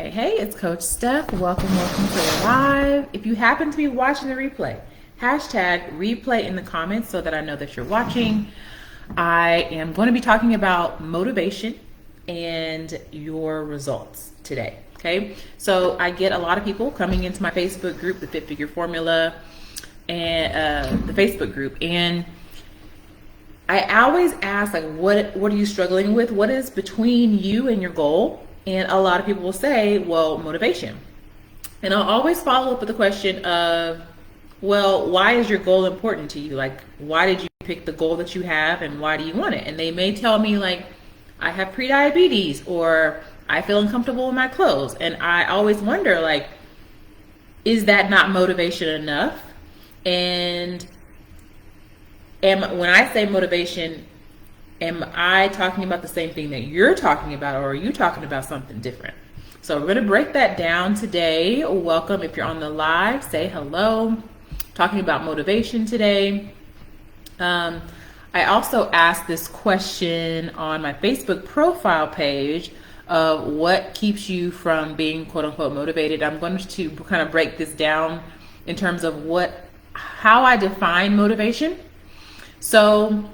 Hey, it's Coach Steph. Welcome to the live. If you happen to be watching the replay, hashtag replay in the comments so that I know that you're watching. I am going to be talking about motivation and your results today. Okay, so I get a lot of people coming into my Facebook group, the Fit Figure Formula, and the Facebook group, and I always ask, like, what are you struggling with? What is between you and your goal? And a lot of people will say, well, motivation. And I'll always follow up with the question of, well, why is your goal important to you? Like, why did you pick the goal that you have and why do you want it? And they may tell me, like, I have prediabetes or I feel uncomfortable in my clothes. And I always wonder, like, is that not motivation enough? And when I say motivation, am I talking about the same thing that you're talking about, or are you talking about something different? So we're going to break that down today. Welcome. If you're on the live, say hello. Talking about motivation today. I also asked this question on my Facebook profile page of what keeps you from being quote unquote motivated. I'm going to kind of break this down in terms of how I define motivation. So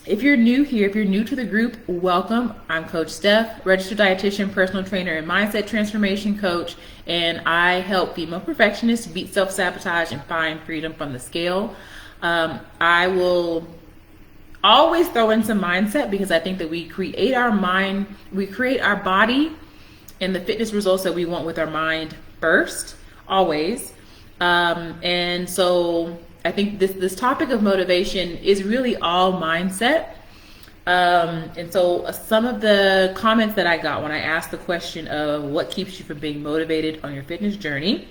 if you're new here, if you're new to the group, welcome. I'm Coach Steph, registered dietitian, personal trainer, and mindset transformation coach, and I help female perfectionists beat self-sabotage and find freedom from the scale. I will always throw in some mindset because I think that we create our body and the fitness results that we want with our mind first, always. And so I think this topic of motivation is really all mindset. And so some of the comments that I got when I asked the question of what keeps you from being motivated on your fitness journey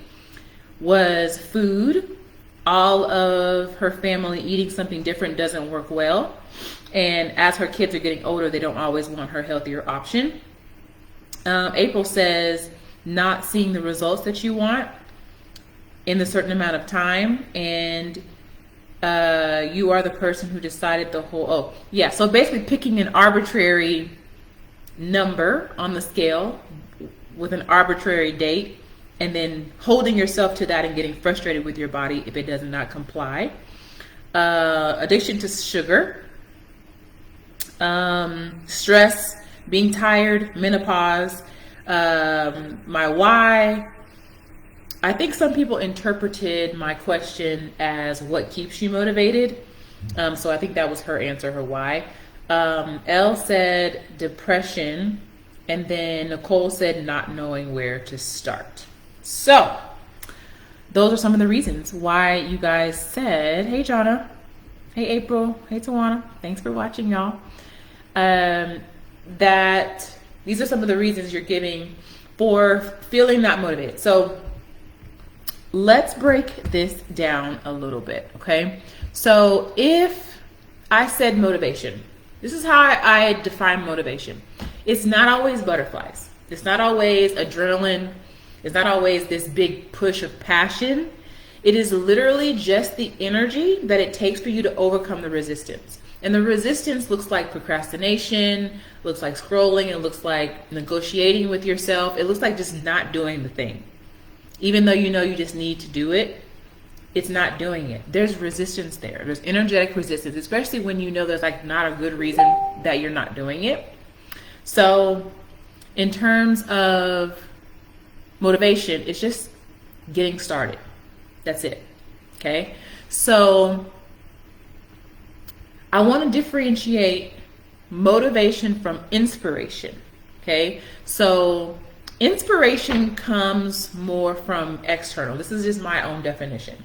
was food. All of her family eating something different doesn't work well. And as her kids are getting older, they don't always want her healthier option. April says not seeing the results that you want in a certain amount of time, and you are the person who decided so basically picking an arbitrary number on the scale with an arbitrary date and then holding yourself to that and getting frustrated with your body if it does not comply. Addiction to sugar, stress, being tired, menopause, my why. I think some people interpreted my question as what keeps you motivated. So I think that was her answer, her why. Elle said depression, and then Nicole said not knowing where to start. So those are some of the reasons why you guys said, hey, Jonna, hey, April, hey, Tawana, thanks for watching, y'all. That these are some of the reasons you're giving for feeling not motivated. So let's break this down a little bit, okay? So if I said motivation, this is how I define motivation. It's not always butterflies. It's not always adrenaline. It's not always this big push of passion. It is literally just the energy that it takes for you to overcome the resistance. And the resistance looks like procrastination, looks like scrolling, it looks like negotiating with yourself. It looks like just not doing the thing. Even though you know you just need to do it, it's not doing it. There's resistance there. There's energetic resistance, especially when you know there's like not a good reason that you're not doing it. So in terms of motivation, it's just getting started. That's it. Okay. So I want to differentiate motivation from inspiration. Okay. So inspiration comes more from external. This is just my own definition.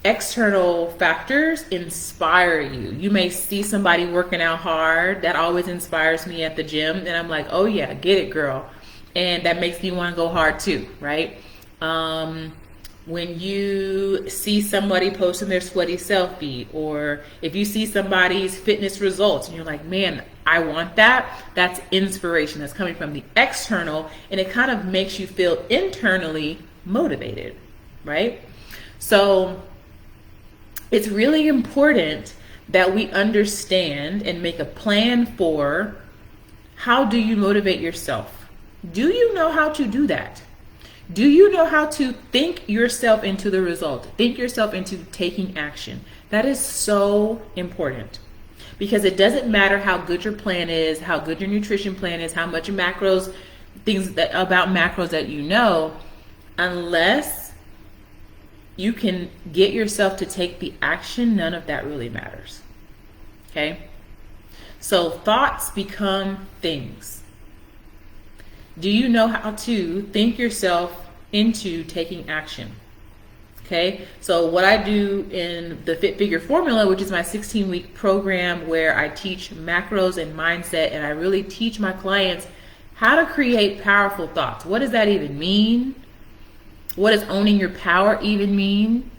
External factors inspire you. You may see somebody working out hard. That always inspires me at the gym. And I'm like, oh yeah, get it, girl. And that makes me want to go hard too, right? When you see somebody posting their sweaty selfie, or if you see somebody's fitness results and you're like, man, I want that, that's inspiration. That's coming from the external, and it kind of makes you feel internally motivated, right? So it's really important that we understand and make a plan for how do you motivate yourself. Do you know how to do that? Do you know how to think yourself into the result? Think yourself into taking action. That is so important, because it doesn't matter how good your plan is, how good your nutrition plan is, how much macros, things that about macros that you know, unless you can get yourself to take the action, none of that really matters. Okay? So thoughts become things. Do you know how to think yourself into taking action? Okay, so what I do in the Fit Figure Formula, which is my 16-week program where I teach macros and mindset, and I really teach my clients how to create powerful thoughts. What does that even mean? What does owning your power even mean?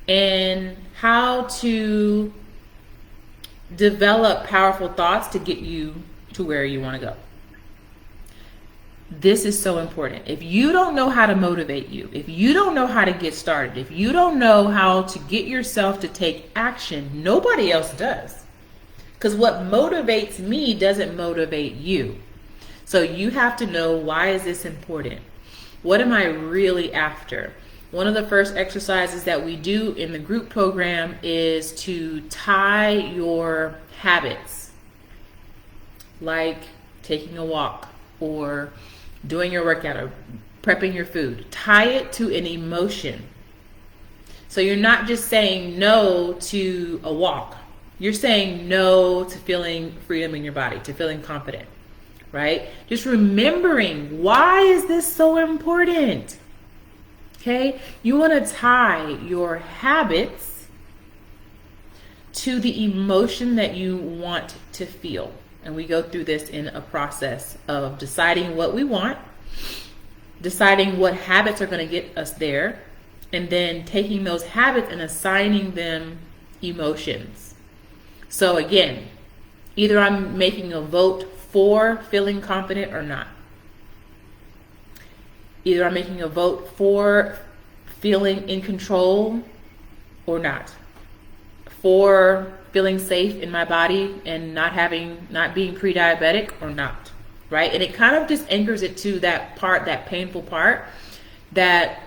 And how to develop powerful thoughts to get you to where you want to go. This is so important. If you don't know how to motivate you, if you don't know how to get started, if you don't know how to get yourself to take action, nobody else does. Because what motivates me doesn't motivate you. So you have to know, why is this important? What am I really after? One of the first exercises that we do in the group program is to tie your habits, like taking a walk or doing your workout or prepping your food. Tie it to an emotion. So you're not just saying no to a walk. You're saying no to feeling freedom in your body, to feeling confident, right? Just remembering, why is this so important? Okay? You want to tie your habits to the emotion that you want to feel. And we go through this in a process of deciding what we want, deciding what habits are going to get us there, and then taking those habits and assigning them emotions. So again, either I'm making a vote for feeling confident or not. Either I'm making a vote for feeling in control or not. For feeling safe in my body and not being pre-diabetic or not, right? And it kind of just anchors it to that part, that painful part, that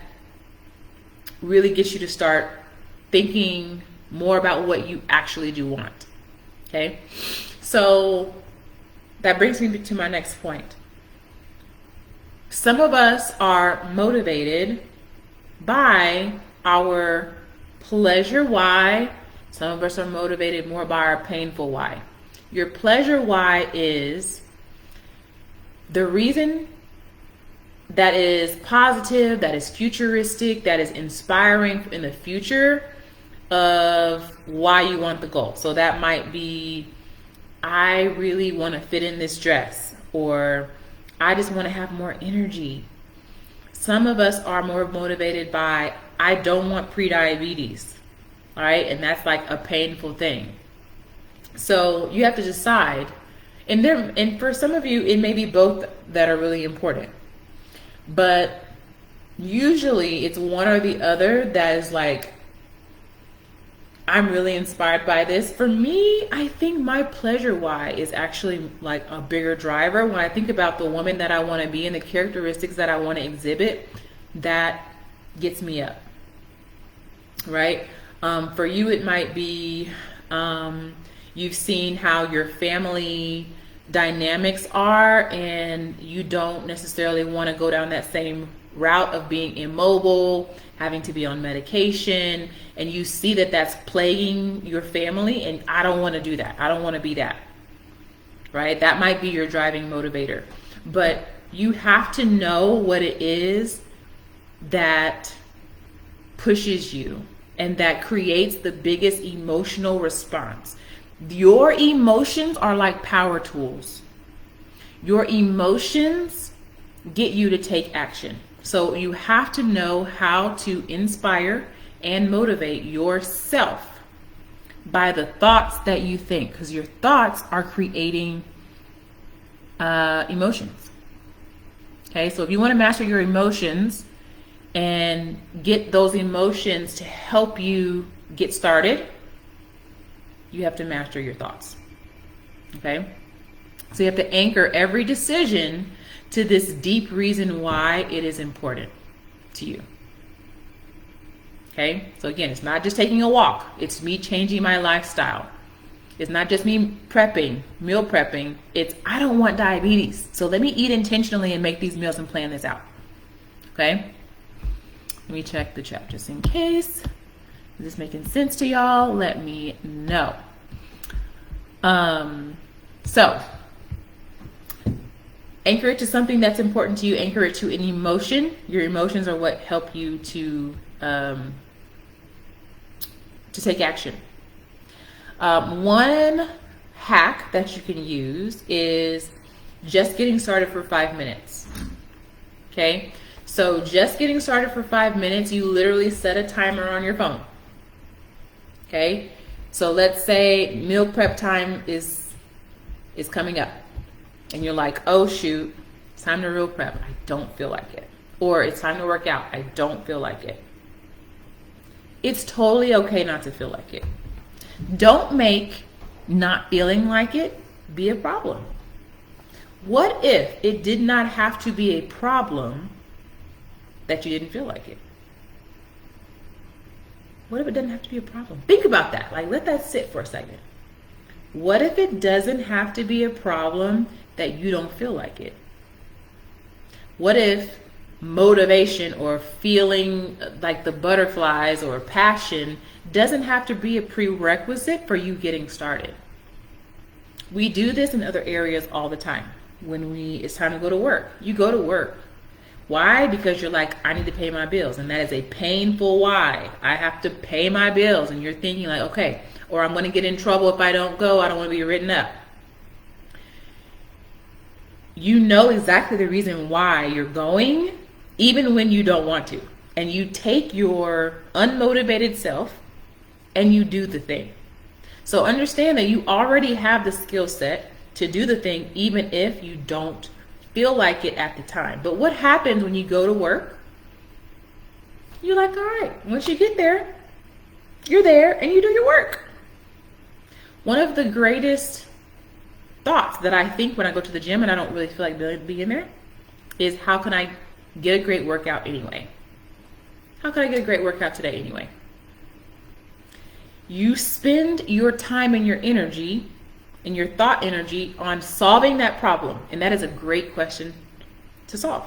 really gets you to start thinking more about what you actually do want. Okay, so that brings me to my next point. Some of us are motivated by our pleasure why. Some of us are motivated more by our painful why. Your pleasure why is the reason that is positive, that is futuristic, that is inspiring in the future of why you want the goal. So that might be, I really want to fit in this dress, or I just want to have more energy. Some of us are more motivated by, I don't want pre-diabetes. All right, and that's like a painful thing. So you have to decide, and for some of you, it may be both that are really important. But usually it's one or the other that is like, I'm really inspired by this. For me, I think my pleasure why is actually like a bigger driver. When I think about the woman that I want to be and the characteristics that I want to exhibit, that gets me up, right? For you, it might be you've seen how your family dynamics are, and you don't necessarily want to go down that same route of being immobile, having to be on medication, and you see that that's plaguing your family, and I don't want to do that. I don't want to be that, right? That might be your driving motivator. But you have to know what it is that pushes you and that creates the biggest emotional response. Your emotions are like power tools. Your emotions get you to take action. So you have to know how to inspire and motivate yourself by the thoughts that you think, because your thoughts are creating emotions. Okay, so if you want to master your emotions and get those emotions to help you get started, you have to master your thoughts. Okay, so you have to anchor every decision to this deep reason why it is important to you. Okay, so again, it's not just taking a walk. It's me changing my lifestyle. It's not just me prepping, meal prepping. It's I don't want diabetes. So let me eat intentionally and make these meals and plan this out. Okay, let me check the chat just in case. Is this making sense to y'all? Let me know. So anchor it to something that's important to you. Anchor it to an emotion. Your emotions are what help you to take action. One hack that you can use is just getting started for 5 minutes. Okay, so just getting started for 5 minutes, you literally set a timer on your phone. Okay, so let's say meal prep time is coming up, and you're like, oh shoot, it's time to meal prep. I don't feel like it. Or it's time to work out. I don't feel like it. It's totally okay not to feel like it. Don't make not feeling like it be a problem. What if it did not have to be a problem that you didn't feel like it? What if it doesn't have to be a problem? Think about that. Like, let that sit for a second. What if it doesn't have to be a problem that you don't feel like it? What if motivation or feeling like the butterflies or passion doesn't have to be a prerequisite for you getting started? We do this in other areas all the time. When it's time to go to work, you go to work. Why? Because you're like, I need to pay my bills. And that is a painful why. I have to pay my bills. And you're thinking like, okay, or I'm going to get in trouble if I don't go. I don't want to be written up. You know exactly the reason why you're going, even when you don't want to. And you take your unmotivated self and you do the thing. So understand that you already have the skill set to do the thing, even if you don't feel like it at the time. But what happens when you go to work? You're like, all right, once you get there, you're there and you do your work. One of the greatest thoughts that I think when I go to the gym and I don't really feel like being there is, how can I get a great workout anyway? How can I get a great workout today anyway? You spend your time and your energy and your thought energy on solving that problem. And that is a great question to solve.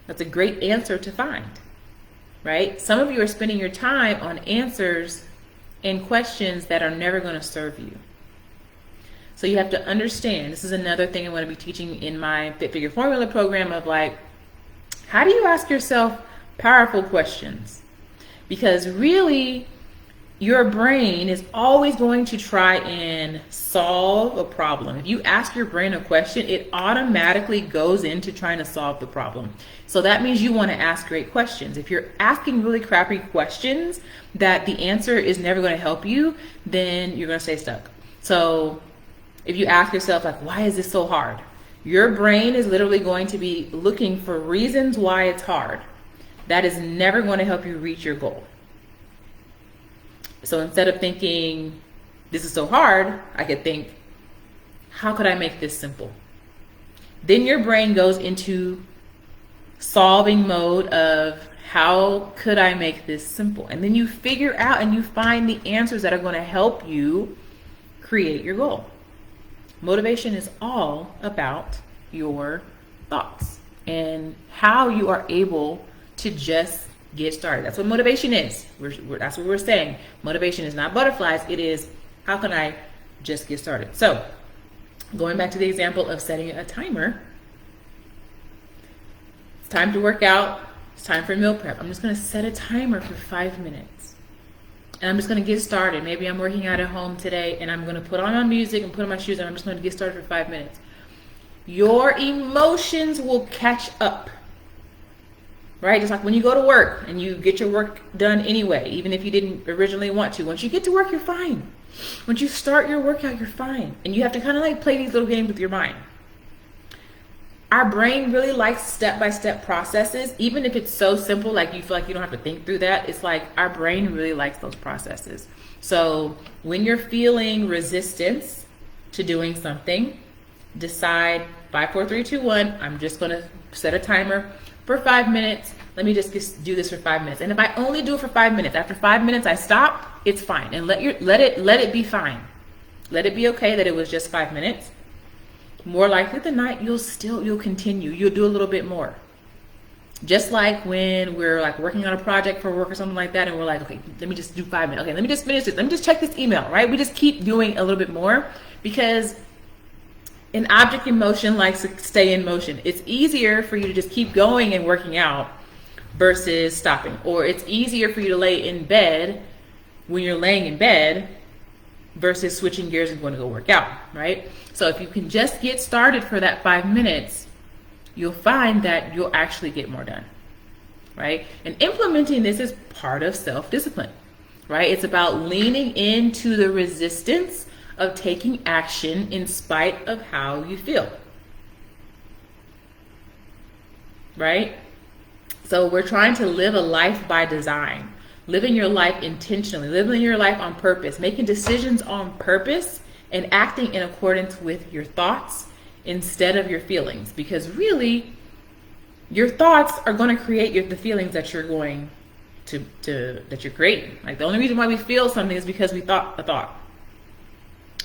That's a great answer to find, right? Some of you are spending your time on answers and questions that are never going to serve you. So you have to understand, this is another thing I'm going to be teaching in my Fit Figure Formula program of like, how do you ask yourself powerful questions? Because really, your brain is always going to try and solve a problem. If you ask your brain a question, it automatically goes into trying to solve the problem. So that means you want to ask great questions. If you're asking really crappy questions that the answer is never going to help you, then you're going to stay stuck. So if you ask yourself, like, why is this so hard? Your brain is literally going to be looking for reasons why it's hard. That is never going to help you reach your goal. So instead of thinking, this is so hard, I could think, how could I make this simple? Then your brain goes into solving mode of, how could I make this simple? And then you figure out and you find the answers that are going to help you create your goal. Motivation is all about your thoughts and how you are able to just get started. That's what motivation is. That's what we're saying. Motivation is not butterflies. It is, how can I just get started? So going back to the example of setting a timer, it's time to work out. It's time for meal prep. I'm just going to set a timer for 5 minutes. And I'm just going to get started. Maybe I'm working out at home today and I'm going to put on my music and put on my shoes and I'm just going to get started for 5 minutes. Your emotions will catch up. Right? Just like when you go to work and you get your work done anyway, even if you didn't originally want to. Once you get to work, you're fine. Once you start your workout, you're fine. And you have to kind of like play these little games with your mind. Our brain really likes step-by-step processes, even if it's so simple, like you feel like you don't have to think through that. It's like our brain really likes those processes. So when you're feeling resistance to doing something, decide, 5, 4, 3, 2, 1. I'm just going to set a timer for 5 minutes. Let me just do this for 5 minutes. And if I only do it for 5 minutes, after 5 minutes I stop, it's fine. And let it be fine. Let it be okay that it was just 5 minutes. More likely than not, you'll continue. You'll do a little bit more. Just like when we're like working on a project for work or something like that, and we're like, okay, let me just do 5 minutes. Okay, let me just finish this. Let me just check this email, right? We just keep doing a little bit more because an object in motion likes to stay in motion. It's easier for you to just keep going and working out versus stopping. Or it's easier for you to lay in bed when you're laying in bed versus switching gears and going to go work out, right? So if you can just get started for that 5 minutes, you'll find that you'll actually get more done, right? And implementing this is part of self-discipline, right? It's about leaning into the resistance of taking action in spite of how you feel, right? So we're trying to live a life by design, living your life intentionally, living your life on purpose, making decisions on purpose, and acting in accordance with your thoughts instead of your feelings, because really your thoughts are going to create the feelings that you're going that you're creating. Like the only reason why we feel something is because we thought a thought.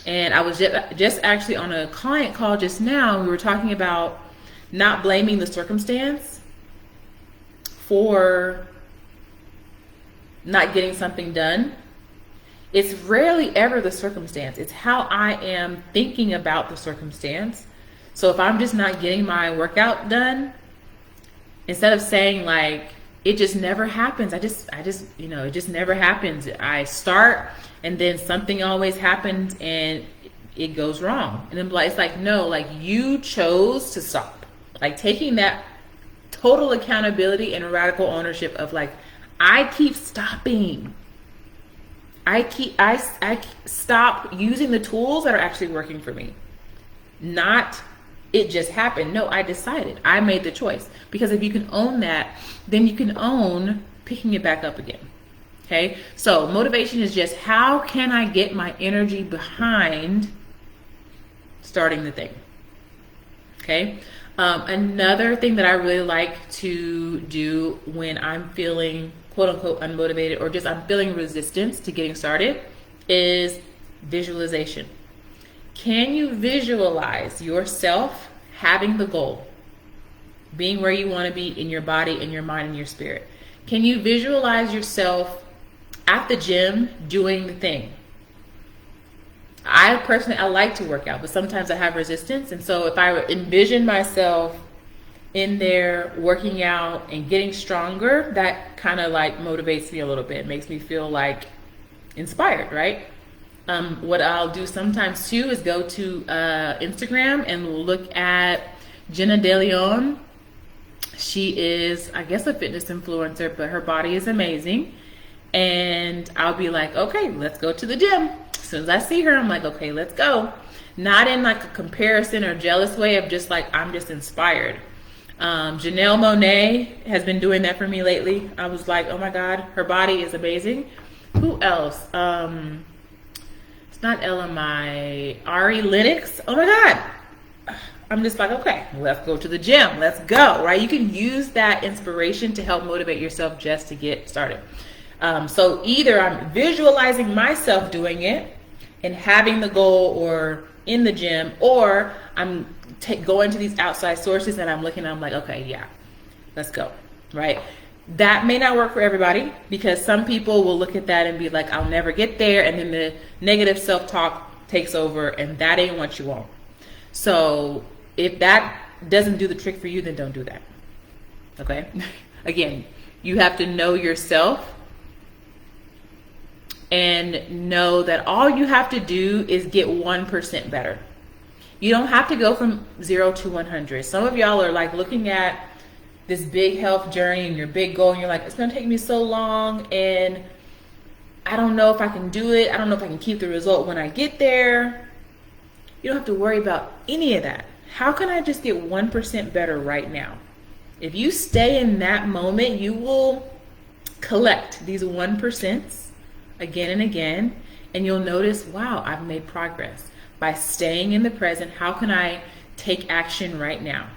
And I was just actually on a client call just now. We were talking about not blaming the circumstance for not getting something done. It's rarely ever the circumstance. It's how I am thinking about the circumstance. So if I'm just not getting my workout done, instead of saying like, it just never happens. it just never happens. I start and then something always happens and it goes wrong. And then it's like, no, like you chose to stop. Like taking that total accountability and radical ownership of like, I keep stopping. I stop using the tools that are actually working for me. Not it just happened. No, I decided. I made the choice. Because if you can own that, then you can own picking it back up again. Okay? So motivation is just how can I get my energy behind starting the thing? Okay? Another thing that I really like to do when I'm feeling quote unquote unmotivated or just I'm feeling resistance to getting started is visualization. Can you visualize yourself having the goal, being where you want to be in your body, in your mind, and your spirit? Can you visualize yourself at the gym doing the thing? I personally like to work out, but sometimes I have resistance. And so if I envision myself in there working out and getting stronger, that kind of like motivates me a little bit. It makes me feel like inspired, right? What I'll do sometimes too is go to Instagram and look at Jenna De Leon. She is, I guess, a fitness influencer, but her body is amazing. And I'll be like, okay, let's go to the gym. As soon as I see her, I'm like, okay, let's go. Not in like a comparison or jealous way of just like, I'm just inspired. Janelle Monáe has been doing that for me lately. I was like, oh my God, her body is amazing. Who else? It's not LMI. Ari Lennox. Oh my God. I'm just like, okay, let's go to the gym. Let's go, right? You can use that inspiration to help motivate yourself just to get started. So either I'm visualizing myself doing it and having the goal or in the gym, or I'm going to these outside sources and I'm looking and I'm like, okay, yeah, let's go, right? That may not work for everybody because some people will look at that and be like, I'll never get there. And then the negative self-talk takes over and that ain't what you want. So if that doesn't do the trick for you, then don't do that. Okay. Again, you have to know yourself and know that all you have to do is get 1% better. You don't have to go from 0 to 100. Some of y'all are like looking at this big health journey and your big goal and you're like, it's going to take me so long and I don't know if I can do it. I don't know if I can keep the result when I get there. You don't have to worry about any of that. How can I just get 1% better right now? If you stay in that moment, you will collect these 1% again and again, and you'll notice, wow, I've made progress. By staying in the present, how can I take action right now?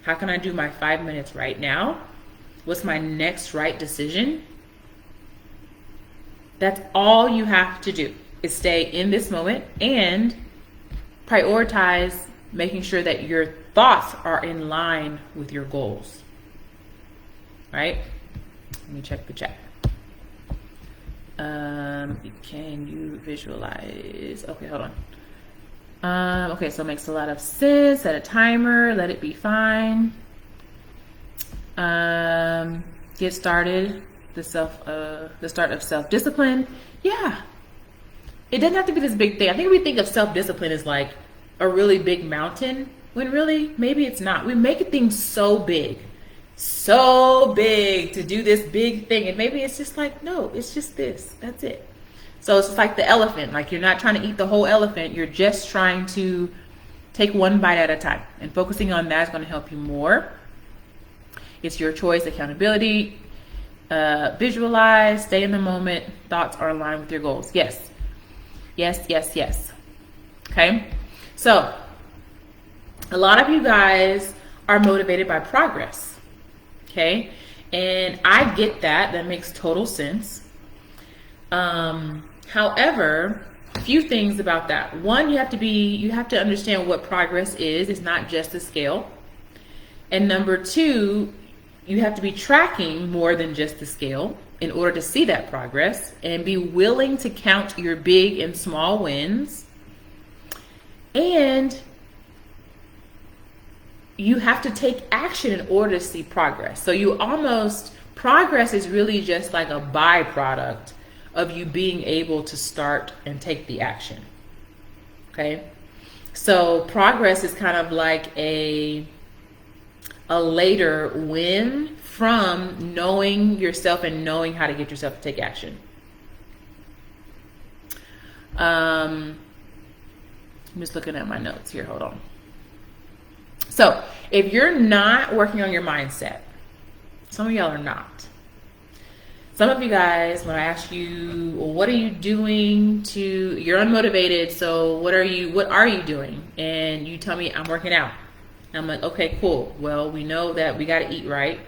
How can I do my 5 minutes right now? What's my next right decision? That's all you have to do, is stay in this moment and prioritize making sure that your thoughts are in line with your goals. Right? Let me check the chat. Can you visualize? Okay, hold on. Okay, so it makes a lot of sense. Set a timer, let it be fine. Get started. The start of self-discipline. Yeah. It doesn't have to be this big thing. I think we think of self-discipline as like a really big mountain, when really maybe it's not. We make things so big to do this big thing, and maybe it's just like, no, it's just this, that's it. So it's just like the elephant. Like, you're not trying to eat the whole elephant, you're just trying to take one bite at a time, and focusing on that is going to help you more. It's your choice. Accountability, visualize, stay in the moment, thoughts are aligned with your goals. Yes. Okay, so a lot of you guys are motivated by progress. Okay, and I get that. That makes total sense. However, a few things about that. One, you have to understand what progress is. It's not just a scale. And number two, you have to be tracking more than just the scale in order to see that progress, and be willing to count your big and small wins. And you have to take action in order to see progress. So progress is really just like a byproduct of you being able to start and take the action. Okay? So progress is kind of like a later win from knowing yourself and knowing how to get yourself to take action. I'm just looking at my notes here. Hold on. So if you're not working on your mindset, some of y'all are not. Some of you guys, when I ask you, well, what are you doing you're unmotivated, so what are you doing? And you tell me, I'm working out. And I'm like, okay, cool. Well, we know that we got to eat right.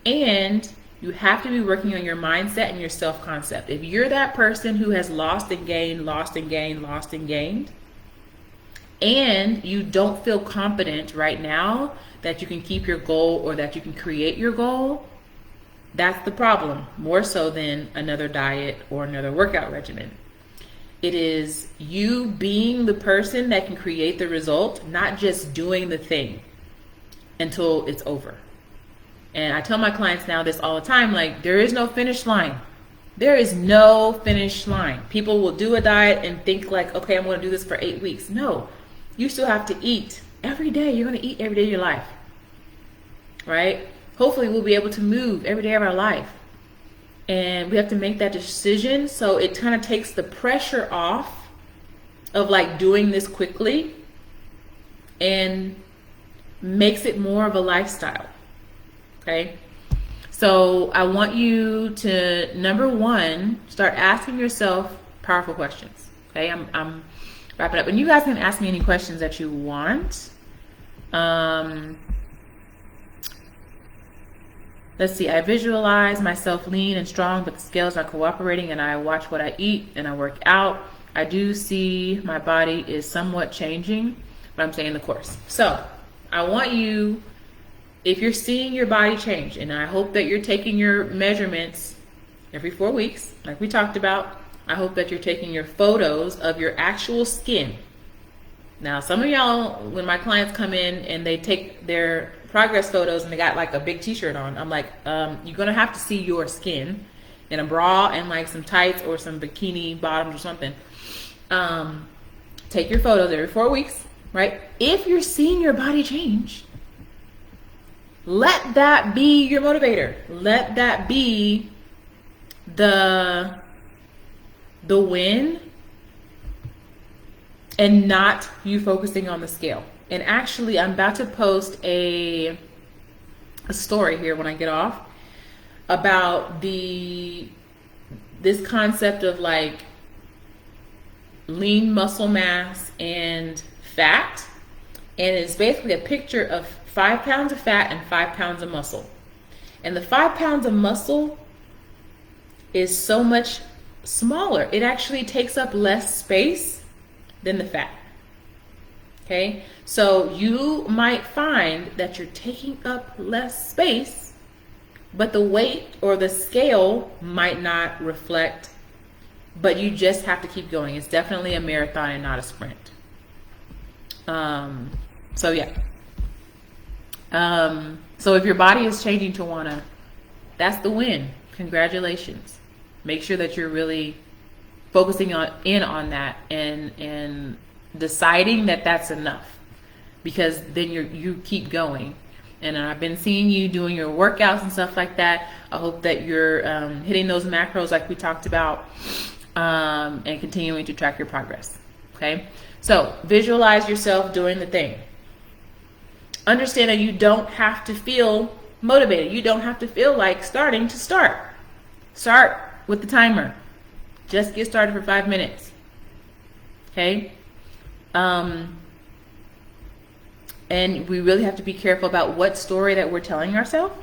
And you have to be working on your mindset and your self-concept. If you're that person who has lost and gained, and you don't feel confident right now that you can keep your goal or that you can create your goal, that's the problem, more so than another diet or another workout regimen. It is you being the person that can create the result, not just doing the thing until it's over. And I tell my clients now this all the time, like, there is no finish line. There is no finish line. People will do a diet and think like, okay, I'm going to do this for 8 weeks. No, you still have to eat every day. You're going to eat every day of your life, right? Hopefully we'll be able to move every day of our life. And we have to make that decision. So it kind of takes the pressure off of like doing this quickly and makes it more of a lifestyle. Okay. So I want you to, number one, start asking yourself powerful questions. Okay. I'm wrapping up, and you guys can ask me any questions that you want. Let's see, I visualize myself lean and strong, but the scales are cooperating, and I watch what I eat and I work out. I do see my body is somewhat changing, but I'm staying in the course. So I want you, if you're seeing your body change, and I hope that you're taking your measurements every 4 weeks, like we talked about. I hope that you're taking your photos of your actual skin. Now, some of y'all, when my clients come in and they take their progress photos and they got like a big t-shirt on, I'm like, you're gonna have to see your skin in a bra and like some tights or some bikini bottoms or something. Take your photos every 4 weeks, right? If you're seeing your body change, let that be your motivator. Let that be the win, and not you focusing on the scale. And actually, I'm about to post a story here when I get off about this concept of like lean muscle mass and fat And it's basically a picture of 5 pounds of fat and 5 pounds of muscle. And the 5 pounds of muscle is so much smaller. It actually takes up less space than the fat. Okay, so you might find that you're taking up less space, but the weight or the scale might not reflect, but you just have to keep going. It's definitely a marathon and not a sprint. So yeah. So if your body is changing to wanna, that's the win. Congratulations. Make sure that you're really focusing on that and deciding that that's enough, because then you keep going. And I've been seeing you doing your workouts and stuff like that. I hope that you're hitting those macros like we talked about, and continuing to track your progress. Okay, so visualize yourself doing the thing. Understand that you don't have to feel motivated. You don't have to feel like starting to start. Start with the timer. Just get started for 5 minutes. Okay? And we really have to be careful about what story that we're telling ourselves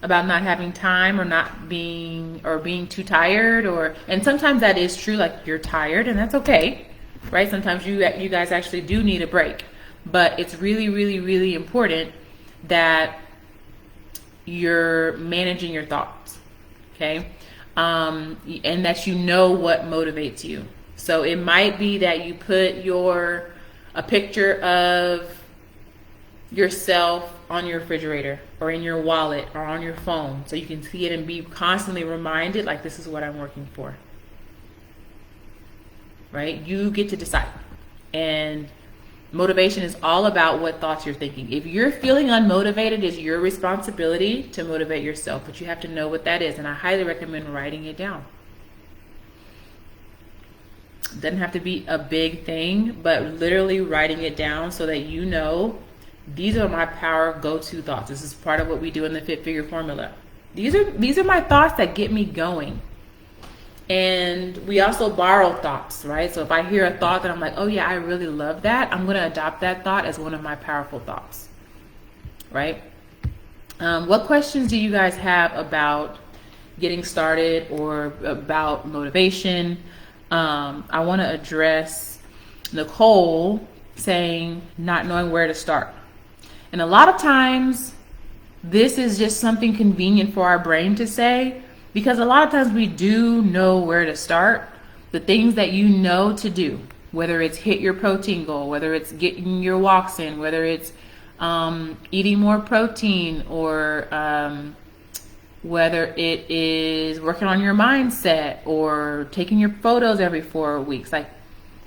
about not having time, or not being, or being too tired, and sometimes that is true, like you're tired, and that's okay, right? Sometimes you guys actually do need a break, but it's really, really, really important that you're managing your thoughts, okay? And that you know what motivates you. So it might be that you put a picture of yourself on your refrigerator or in your wallet or on your phone, so you can see it and be constantly reminded, like, this is what I'm working for, right? You get to decide. And motivation is all about what thoughts you're thinking. If you're feeling unmotivated, it's your responsibility to motivate yourself, but you have to know what that is. And I highly recommend writing it down. It doesn't have to be a big thing, but literally writing it down so that you know, these are my power go-to thoughts. This is part of what we do in the Fit Figure Formula. These are my thoughts that get me going. And we also borrow thoughts, right? So if I hear a thought that I'm like, oh yeah, I really love that, I'm going to adopt that thought as one of my powerful thoughts, right? What questions do you guys have about getting started or about motivation? I want to address Nicole saying not knowing where to start. And a lot of times this is just something convenient for our brain to say, because a lot of times we do know where to start. The things that you know to do, whether it's hit your protein goal, whether it's getting your walks in, whether it's eating more protein, or whether it is working on your mindset or taking your photos every 4 weeks. Like,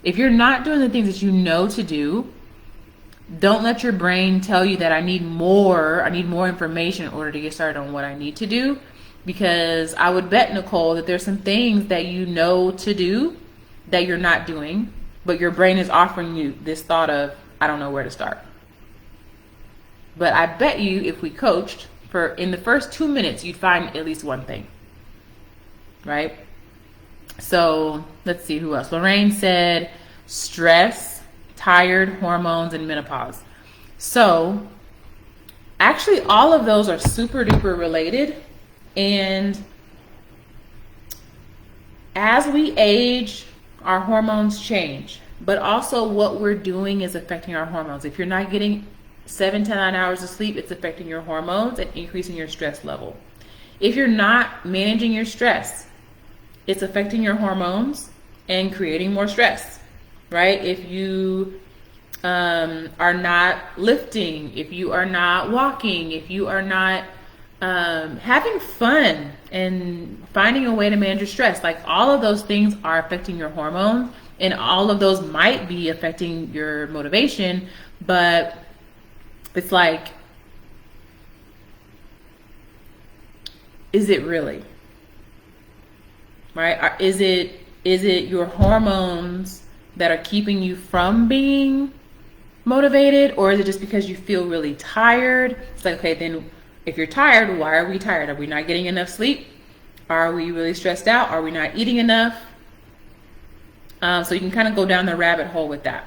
if you're not doing the things that you know to do, don't let your brain tell you that I need more information in order to get started on what I need to do. Because I would bet, Nicole, that there's some things that you know to do that you're not doing, but your brain is offering you this thought of, I don't know where to start. But I bet you, if we coached in the first 2 minutes, you'd find at least one thing, right? So let's see who else. Lorraine said stress, tired, hormones, and menopause. So actually all of those are super duper related. And as we age, our hormones change, but also what we're doing is affecting our hormones. If you're not getting 7 to 9 hours of sleep, it's affecting your hormones and increasing your stress level. If you're not managing your stress, it's affecting your hormones and creating more stress, right? If you are not lifting, if you are not walking, if you are not having fun and finding a way to manage your stress, like, all of those things are affecting your hormones, and all of those might be affecting your motivation. But it's like, is it really, right? Is it your hormones that are keeping you from being motivated, or is it just because you feel really tired? It's like, okay, then if you're tired, why are we tired? Are we not getting enough sleep? Are we really stressed out? Are we not eating enough? So you can kind of go down the rabbit hole with that.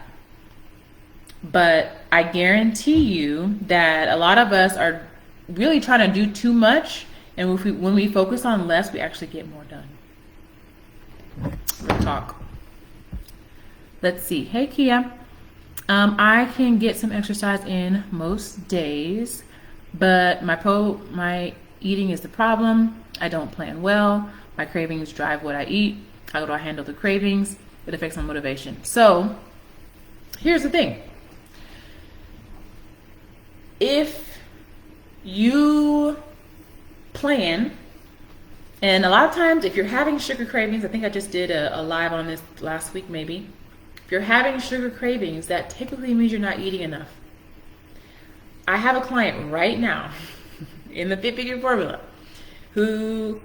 But I guarantee you that a lot of us are really trying to do too much, and when we focus on less, we actually get more done. Real talk. Let's see. Hey, Kia. I can get some exercise in most days, but my eating is the problem. I don't plan well. My cravings drive what I eat. How do I handle the cravings? It affects my motivation. So here's the thing. If you plan, and a lot of times if you're having sugar cravings, I think I just did a live on this last week maybe. If you're having sugar cravings, that typically means you're not eating enough. I have a client right now in the Fit Figure Formula who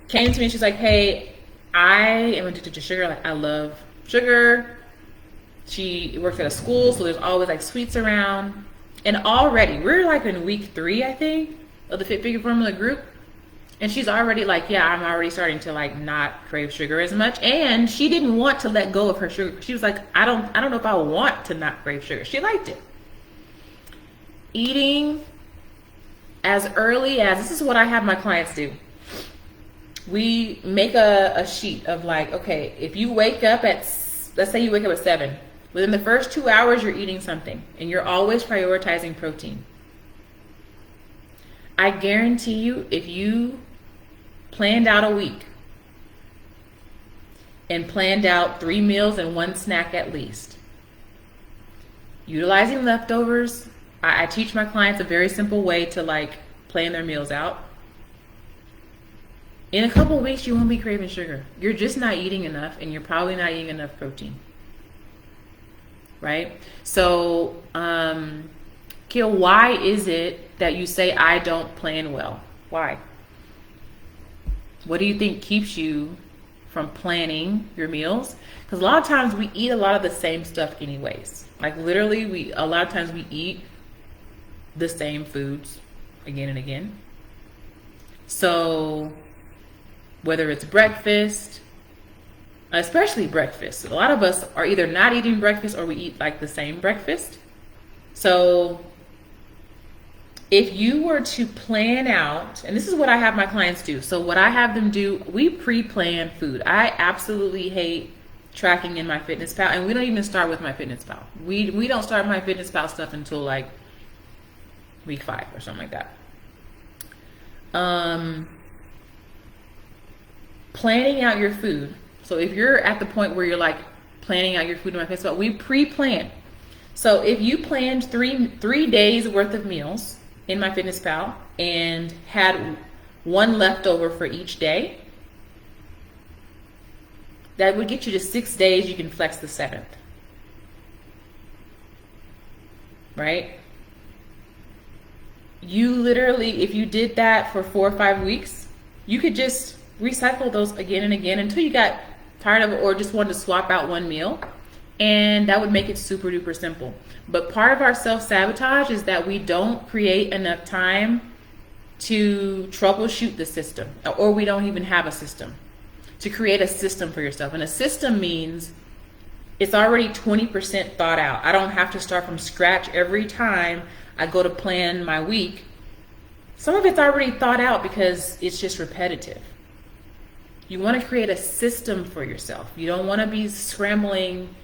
came to me and she's like, hey, I am addicted to sugar. Like, I love sugar. She works at a school, so there's always like sweets around. And already, we're like in week 3, I think, of the Fit Figure Formula group. And she's already like, yeah, I'm already starting to like not crave sugar as much. And she didn't want to let go of her sugar. She was like, I don't know if I want to not crave sugar. She liked it. Eating as early as, this is what I have my clients do. We make a sheet of like, okay, if you wake up at, let's say you wake up at 7. Within the first 2 hours, you're eating something. And you're always prioritizing protein. I guarantee you, if you planned out a week and planned out 3 meals and 1 snack at least, utilizing leftovers, I teach my clients a very simple way to like plan their meals out. In a couple of weeks, you won't be craving sugar. You're just not eating enough, and you're probably not eating enough protein. Right? So, Kiel, why is it that you say I don't plan well? Why? What do you think keeps you from planning your meals? Because a lot of times we eat a lot of the same stuff anyways. Like literally, a lot of times we eat the same foods again and again. So whether it's breakfast, especially breakfast, a lot of us are either not eating breakfast or we eat like the same breakfast. So if you were to plan out, and this is what I have my clients do. So what I have them do, we pre-plan food. I absolutely hate tracking in my MyFitnessPal, and we don't even start with my MyFitnessPal. We don't start my MyFitnessPal stuff until like week 5 or something like that. Planning out your food. So if you're at the point where you're like planning out your food in MyFitnessPal, we pre-plan. So if you planned three days worth of meals in MyFitnessPal and had 1 leftover for each day, that would get you to 6 days. You can flex the 7th, right? You literally, if you did that for 4 or 5 weeks, you could just recycle those again and again until you got tired of it or just wanted to swap out 1 meal. And that would make it super duper simple. But part of our self-sabotage is that we don't create enough time to troubleshoot the system, or we don't even have a system to create a system for yourself. And a system means it's already 20% thought out. I don't have to start from scratch every time I go to plan my week. Some of it's already thought out because it's just repetitive. You want to create a system for yourself. You don't want to be scrambling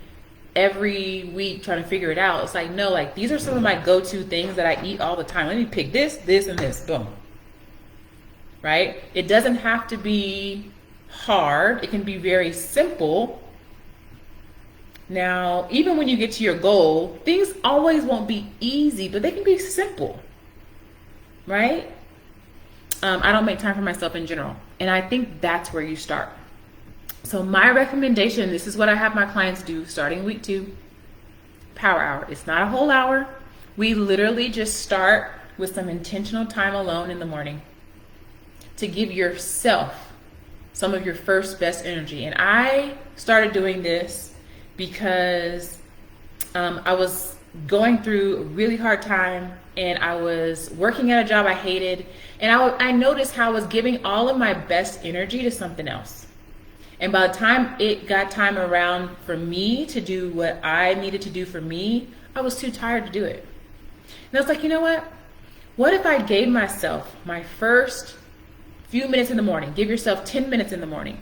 every week trying to figure it out. It's like, no, like these are some of my go-to things that I eat all the time. Let me pick this, this, and this. Boom. Right? It doesn't have to be hard. It can be very simple. Now, even when you get to your goal, things always won't be easy, but they can be simple. Right? I don't make time for myself in general. And I think that's where you start. So my recommendation, this is what I have my clients do starting week 2, power hour. It's not a whole hour. We literally just start with some intentional time alone in the morning to give yourself some of your first best energy. And I started doing this because I was going through a really hard time and I was working at a job I hated. And I noticed how I was giving all of my best energy to something else. And by the time it got time around for me to do what I needed to do for me, I was too tired to do it. And I was like, you know what? What if I gave myself my first few minutes in the morning? Give yourself 10 minutes in the morning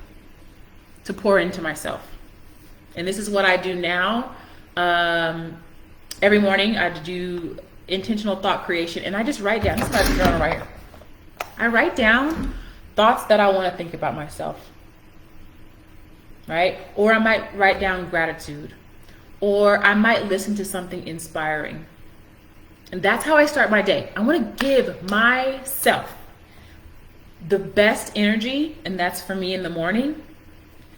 to pour into myself. And this is what I do now. Every morning I do intentional thought creation, and I just write down. This is my journal right here. I write down thoughts that I want to think about myself, right? Or I might write down gratitude, or I might listen to something inspiring. And that's how I start my day. I want to give myself the best energy, and that's for me in the morning.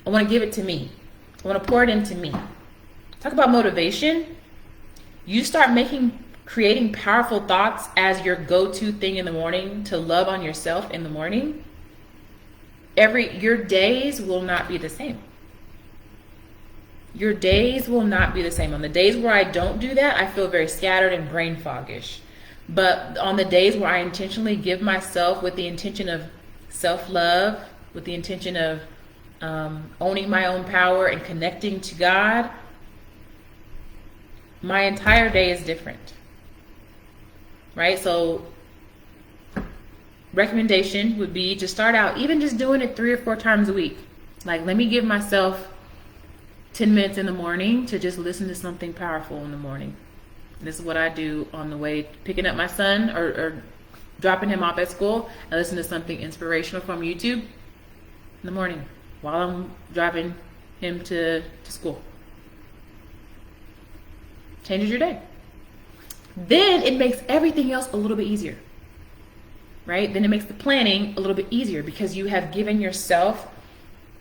I want to give it to me. I want to pour it into me. Talk about motivation. You start creating powerful thoughts as your go-to thing in the morning to love on yourself in the morning. Your days will not be the same. Your days will not be the same. On the days where I don't do that, I feel very scattered and brain foggish. But on the days where I intentionally give myself with the intention of self-love, with the intention of owning my own power and connecting to God, my entire day is different. Right? So recommendation would be to start out even just doing it 3 or 4 times a week. Like, let me give myself 10 minutes in the morning to just listen to something powerful in the morning. This is what I do on the way picking up my son or dropping him off at school. I listen to something inspirational from YouTube in the morning while I'm driving him to school. Changes your day. Then it makes everything else a little bit easier, right? Then it makes the planning a little bit easier because you have given yourself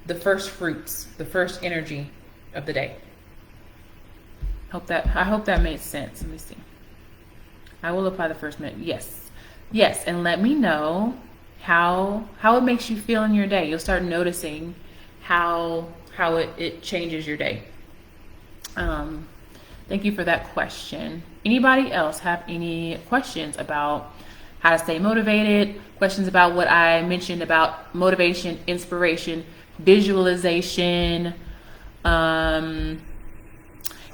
the first fruits, the first energy of the day. I hope that made sense. Let me see. I will apply the first minute. Yes, and let me know how it makes you feel in your day. You'll start noticing how it changes your day. Thank you for that question. Anybody else have any questions about how to stay motivated? Questions about what I mentioned about motivation, inspiration, visualization,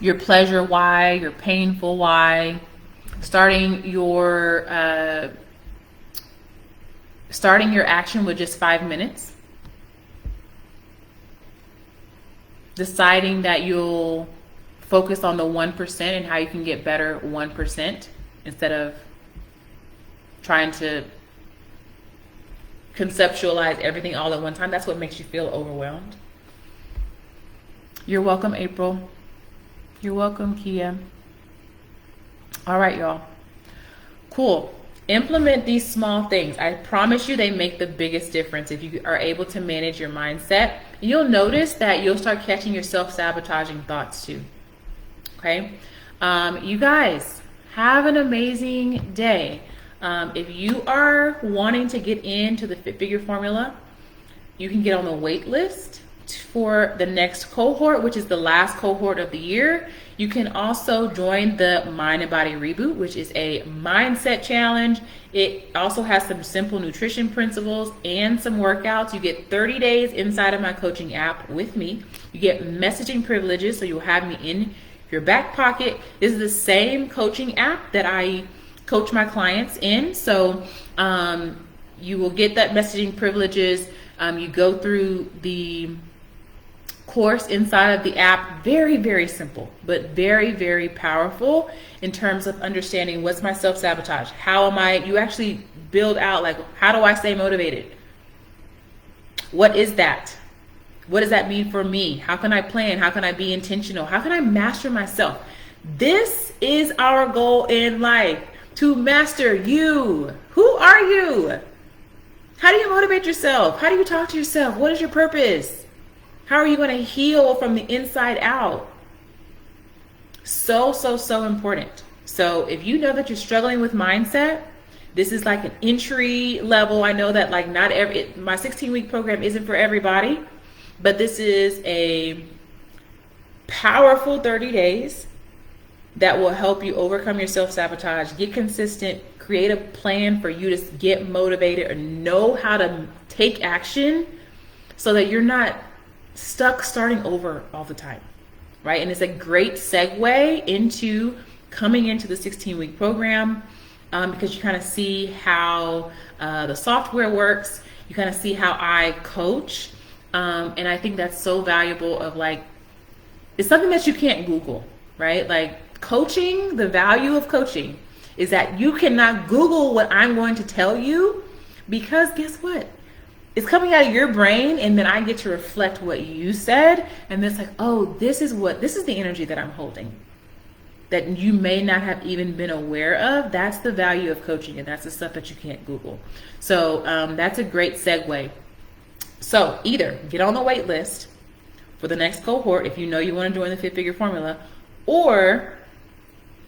your pleasure why, your painful why, starting your action with just 5 minutes, deciding that you'll focus on the 1% and how you can get better 1% instead of trying to conceptualize everything all at one time. That's what makes you feel overwhelmed. You're welcome, April. You're welcome, Kia. All right, y'all. Cool. Implement these small things. I promise you they make the biggest difference if you are able to manage your mindset. You'll notice that you'll start catching your self-sabotaging thoughts too. Okay? You guys, have an amazing day. If you are wanting to get into the Fit Figure Formula, you can get on the wait list for the next cohort, which is the last cohort of the year. You can also join the Mind and Body Reboot, which is a mindset challenge. It also has some simple nutrition principles and some workouts. You get 30 days inside of my coaching app with me. You get messaging privileges, so you'll have me in your back pocket. This is the same coaching app that I coach my clients in. So you will get that messaging privileges. You go through the course inside of the app. Very, very simple, but very, very powerful in terms of understanding what's my self-sabotage. You actually build out, like, how do I stay motivated? What is that? What does that mean for me? How can I plan? How can I be intentional? How can I master myself? This is our goal in life, to master you. Who are you? How do you motivate yourself? How do you talk to yourself? What is your purpose? How are you going to heal from the inside out? So, so, so important. So if you know that you're struggling with mindset, this is like an entry level. I know that like my 16-week program isn't for everybody, but this is a powerful 30 days that will help you overcome your self-sabotage, get consistent, create a plan for you to get motivated or know how to take action so that you're not stuck starting over all the time, right? And it's a great segue into coming into the 16-week program, because you kind of see how the software works. You kind of see how I coach. And I think that's so valuable of like, it's something that you can't Google, right? Like coaching, the value of coaching is that you cannot Google what I'm going to tell you, because guess what? It's coming out of your brain, and then I get to reflect what you said. And it's like, oh, this is the energy that I'm holding that you may not have even been aware of. That's the value of coaching, and that's the stuff that you can't Google. So that's a great segue. So either get on the wait list for the next cohort if you know you want to join the 5-figure formula, or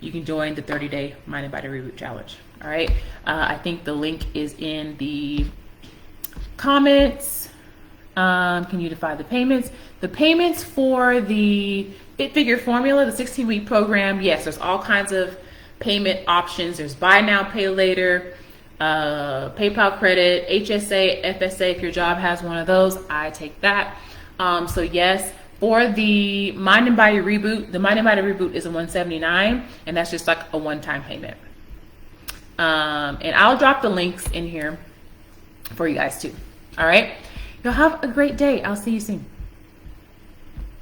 you can join the 30-day Mind and Body Reboot Challenge. All right. I think the link is in the comments. Can you define the payments? The payments for the 5-figure formula, the 16-week program, yes, there's all kinds of payment options. There's buy now, pay later, PayPal credit, HSA, FSA. If your job has one of those, I take that. So yes, for the Mind and Body Reboot, the Mind and Body Reboot is a $179, and that's just like a one-time payment. And I'll drop the links in here for you guys too. All right. Y'all have a great day. I'll see you soon.